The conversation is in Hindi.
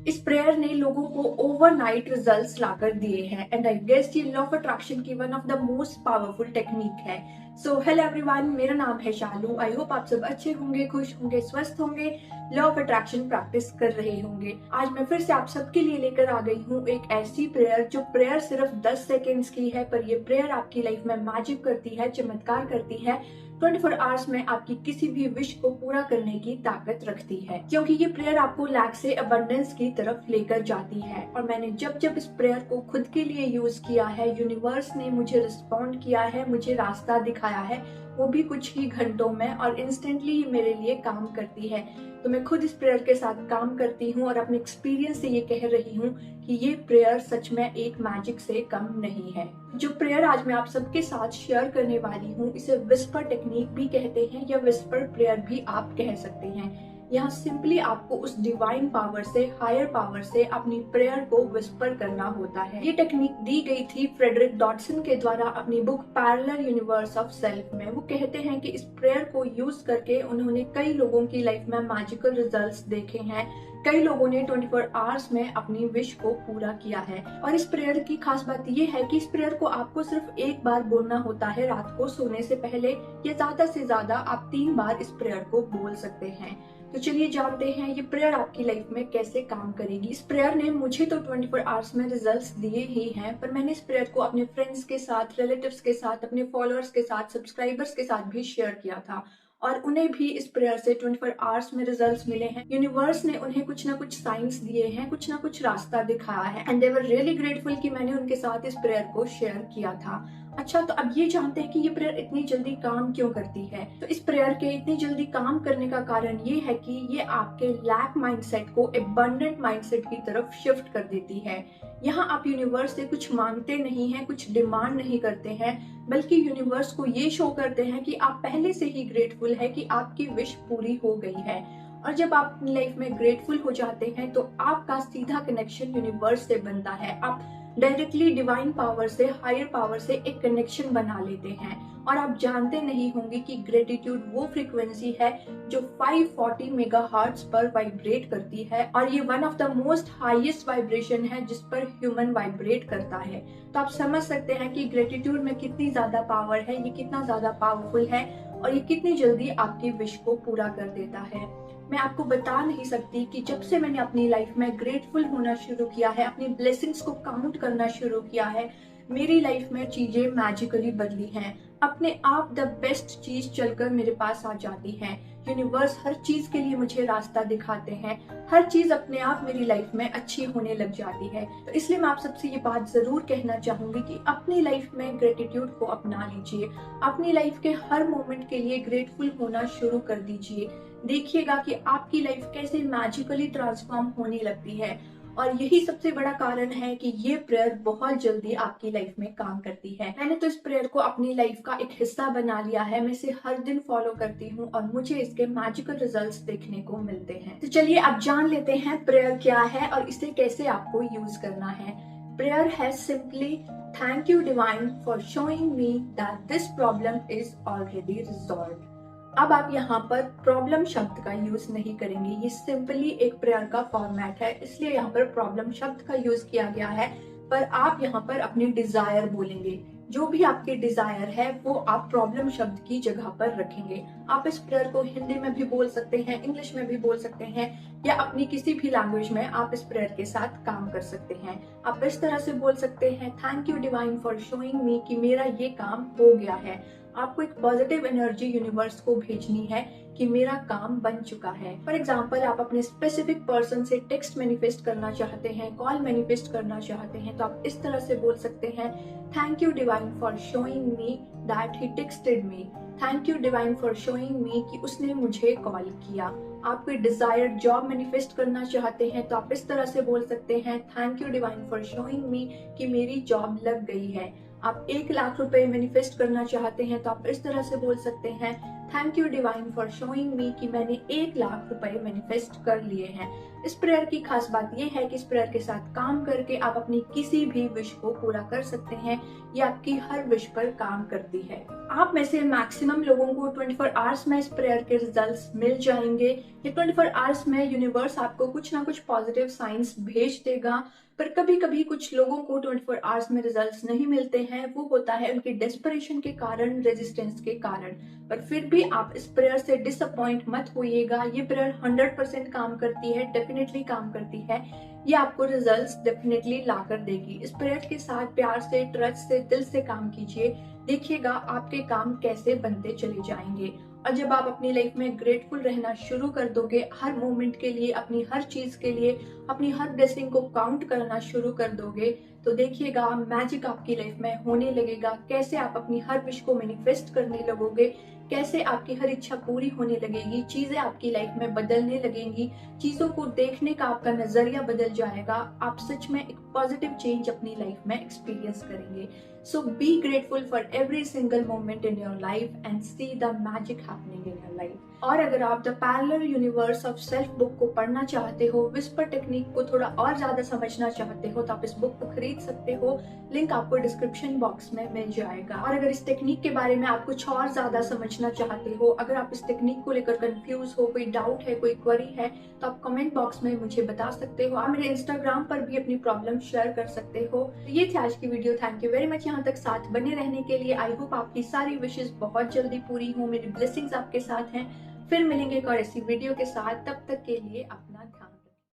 इस प्रेयर ने लोगों को ओवरनाइट रिजल्ट्स लाकर दिए हैं एंड आई गेस ये लॉ ऑफ अट्रैक्शन की one of the most powerful technique है। सो हेलो एवरीवन, मेरा नाम है शालू। आई होप आप सब अच्छे होंगे, खुश होंगे, स्वस्थ होंगे, लॉ ऑफ अट्रैक्शन प्रैक्टिस कर रहे होंगे। आज मैं फिर से आप सबके लिए लेकर आ गई हूँ एक ऐसी प्रेयर जो प्रेयर सिर्फ 10 सेकेंड्स की है, पर ये प्रेयर आपकी लाइफ में मैजिक करती है, चमत्कार करती है। 24 आवर्स में आपकी किसी भी विश को पूरा करने की ताकत रखती है, क्योंकि ये प्रेयर आपको लैक से अबंडेंस की तरफ लेकर जाती है। और मैंने जब जब इस प्रेयर को खुद के लिए यूज किया है, यूनिवर्स ने मुझे रिस्पॉन्ड किया है, मुझे रास्ता दिखाया है, वो भी कुछ ही घंटों में, और इंस्टेंटली ये मेरे लिए काम करती है। तो मैं खुद इस प्रेयर के साथ काम करती हूँ और अपने एक्सपीरियंस से ये कह रही हूँ कि ये प्रेयर सच में एक मैजिक से कम नहीं है। जो प्रेयर आज मैं आप सबके साथ शेयर करने वाली हूँ, इसे विस्पर टेक्निक भी कहते हैं या विस्पर प्रेयर भी आप कह सकते हैं। यहाँ सिंपली आपको उस डिवाइन पावर से, हायर पावर से अपनी प्रेयर को विस्पर करना होता है। ये टेक्निक दी गई थी फ्रेडरिक डॉटसन के द्वारा अपनी book parallel universe of self में। वो कहते हैं कि इस प्रेयर को यूज करके उन्होंने कई लोगों की लाइफ में मैजिकल रिजल्ट्स देखे हैं। कई लोगों ने 24 आवर्स में अपनी विश को पूरा किया है। और इस प्रेयर की खास बात यह है कि इस प्रेयर को आपको सिर्फ एक बार बोलना होता है रात को सोने से पहले, या ज्यादा से ज्यादा आप 3 बार इस प्रेयर को बोल सकते हैं। तो चलिए जानते हैं ये प्रेयर आपकी लाइफ में कैसे काम करेगी। इस प्रेयर ने मुझे तो 24 आवर्स में रिजल्ट्स दिए ही हैं, पर मैंने इस प्रेयर को अपने फ्रेंड्स के साथ, रिलेटिव्स के साथ, अपने फॉलोअर्स के साथ, सब्सक्राइबर्स के साथ भी शेयर किया था, और उन्हें भी इस प्रेयर से 24 आवर्स में रिजल्ट्स मिले हैं। यूनिवर्स ने उन्हें कुछ ना कुछ साइंस दिए हैं, कुछ ना कुछ रास्ता दिखाया है, and they were really grateful कि मैंने उनके साथ इस प्रेयर को शेयर किया था। अच्छा, तो अब ये जानते हैं कि ये प्रेयर इतनी जल्दी काम क्यों करती है। तो इस प्रेयर के इतनी जल्दी काम करने का कारण ये है कि ये आपके लैक माइंडसेट को एबंडेंट माइंडसेट की तरफ शिफ्ट कर देती है। यहाँ आप यूनिवर्स से कुछ मांगते नहीं हैं, कुछ डिमांड नहीं करते हैं, बल्कि यूनिवर्स को ये शो करते हैं कि आप पहले से ही ग्रेटफुल है कि आपकी विश पूरी हो गई है। और जब आप अपनी लाइफ में ग्रेटफुल हो जाते हैं तो आपका सीधा कनेक्शन यूनिवर्स से बनता है। आप डायरेक्टली डिवाइन पावर से, हायर पावर से एक कनेक्शन बना लेते हैं। और आप जानते नहीं होंगे कि ग्रेटिट्यूड वो फ्रीक्वेंसी है जो 540 मेगाहर्ट्ज पर वाइब्रेट करती है, और ये one of the most highest vibration है जिस पर ह्यूमन वाइब्रेट करता है। तो आप समझ सकते हैं कि ग्रेटिट्यूड में कितनी ज्यादा पावर है, ये कितना ज्यादा पावरफुल है, और ये कितनी जल्दी आपकी विश को पूरा कर देता है। मैं आपको बता नहीं सकती कि जब से मैंने अपनी लाइफ में ग्रेटफुल होना शुरू किया है, अपनी ब्लेसिंग्स को काउंट करना शुरू किया है, मेरी लाइफ में चीजें मैजिकली बदली हैं। अपने आप द बेस्ट चीज चलकर मेरे पास आ जाती है। यूनिवर्स हर चीज के लिए मुझे रास्ता दिखाते हैं, हर चीज अपने आप मेरी लाइफ में अच्छी होने लग जाती है। तो इसलिए मैं आप सबसे ये बात जरूर कहना चाहूंगी कि अपनी लाइफ में ग्रेटिट्यूड को अपना लीजिए। अपनी लाइफ के हर मोमेंट के लिए ग्रेटफुल होना शुरू कर दीजिए। देखिएगा कि आपकी लाइफ कैसे मैजिकली ट्रांसफॉर्म होने लगती है। और यही सबसे बड़ा कारण है कि ये प्रेयर बहुत जल्दी आपकी लाइफ में काम करती है। मैंने तो इस प्रेयर को अपनी लाइफ का एक हिस्सा बना लिया है। मैं इसे हर दिन फॉलो करती हूँ और मुझे इसके मैजिकल रिजल्ट्स देखने को मिलते हैं। तो चलिए अब जान लेते हैं प्रेयर क्या है और इसे कैसे आपको यूज करना है। प्रेयर है simply, thank you divine for showing me that this problem is already resolved. अब आप यहाँ पर प्रॉब्लम शब्द का यूज नहीं करेंगे, ये सिंपली एक प्रेयर का फॉर्मेट है, इसलिए यहाँ पर प्रॉब्लम शब्द का यूज किया गया है। पर आप यहाँ पर अपनी डिजायर बोलेंगे। जो भी आपकी डिजायर है वो आप प्रॉब्लम शब्द की जगह पर रखेंगे। आप इस प्रेयर को हिंदी में भी बोल सकते हैं, इंग्लिश में भी बोल सकते हैं, या अपनी किसी भी लैंग्वेज में आप इस प्रेयर के साथ काम कर सकते हैं। आप इस तरह से बोल सकते हैं, thank you divine for showing me कि मेरा ये काम हो गया है। आपको एक पॉजिटिव एनर्जी यूनिवर्स को भेजनी है कि मेरा काम बन चुका है। फॉर एग्जाम्पल, आप अपने स्पेसिफिक पर्सन से टेक्स्ट मैनिफेस्ट करना चाहते हैं, कॉल मैनिफेस्ट करना चाहते हैं, तो आप इस तरह से बोल सकते हैं, thank you divine for showing me that he texted me. Thank you divine for showing me कि उसने मुझे कॉल किया। आप कोई डिजायर्ड जॉब मैनिफेस्ट करना चाहते हैं तो आप इस तरह से बोल सकते हैं, thank you divine for showing me कि मेरी जॉब लग गई है। आप 1 लाख रुपए मैनिफेस्ट करना चाहते हैं तो आप इस तरह से बोल सकते हैं, thank you divine for showing me कि मैंने 1 लाख रुपए मैनिफेस्ट कर लिए हैं। इस प्रेयर की खास बात यह है कि इस प्रेयर के साथ काम करके आप अपनी किसी भी विश को पूरा कर सकते हैं। ये आपकी हर विश पर काम करती है। आप में से मैक्सिमम लोगों को 24 आवर्स में इस प्रेयर के रिजल्ट्स मिल जाएंगे। ये 24 आवर्स में यूनिवर्स आपको कुछ ना कुछ पॉजिटिव साइंस भेज देगा। पर कभी कभी कुछ लोगों को 24 आवर्स में रिजल्ट्स नहीं मिलते हैं। वो होता है उनकी डेस्परेशन के कारण, रेजिस्टेंस के कारण। पर फिर भी आप इस प्रेयर से डिसअपॉइंट मत होइएगा। ये प्रेयर 100% काम करती है, डेफिनेटली काम करती है। ये आपको रिजल्ट्स डेफिनेटली ला कर देगी। इस प्रेयर के साथ प्यार से, ट्रस्ट से, दिल से काम कीजिए। देखिएगा आपके काम कैसे बनते चले जाएंगे। और जब आप अपनी लाइफ में ग्रेटफुल रहना शुरू कर दोगे, हर मोमेंट के लिए, अपनी हर चीज के लिए, अपनी हर ब्लेसिंग को काउंट करना शुरू कर दोगे, तो देखिएगा मैजिक आपकी लाइफ में होने लगेगा। कैसे आप अपनी हर विश को मैनिफेस्ट करने लगोगे, कैसे आपकी हर इच्छा पूरी होने लगेगी, चीजें आपकी लाइफ में बदलने लगेंगी, चीजों को देखने का आपका नजरिया बदल जाएगा। आप सच में एक पॉजिटिव चेंज अपनी लाइफ में एक्सपीरियंस करेंगे। So be grateful for every single moment in your life and see the magic happening in your life. और अगर आप the parallel universe of self book को पढ़ना चाहते हो, विस्पर टेक्निक को थोड़ा और ज्यादा समझना चाहते हो, तो आप इस बुक को खरीद सकते हो। लिंक आपको डिस्क्रिप्शन बॉक्स में मिल जाएगा। और अगर इस टेक्निक के बारे में आप कुछ और ज्यादा समझना चाहते हो, अगर आप इस टेक्निक को लेकर कंफ्यूज हो, कोई डाउट है, कोई क्वेरी है, तो आप कमेंट बॉक्स में मुझे बता सकते हो। आप मेरे इंस्टाग्राम पर भी अपनी प्रॉब्लम शेयर कर सकते हो। तो ये थी आज की video. Thank you very much यहाँ तक साथ बने रहने के लिए। आई होप आपकी सारी विशेष बहुत जल्दी पूरी हो। मेरी ब्लेसिंग्स आपके साथ हैं। फिर मिलेंगे एक और ऐसी वीडियो के साथ। तब तक के लिए अपना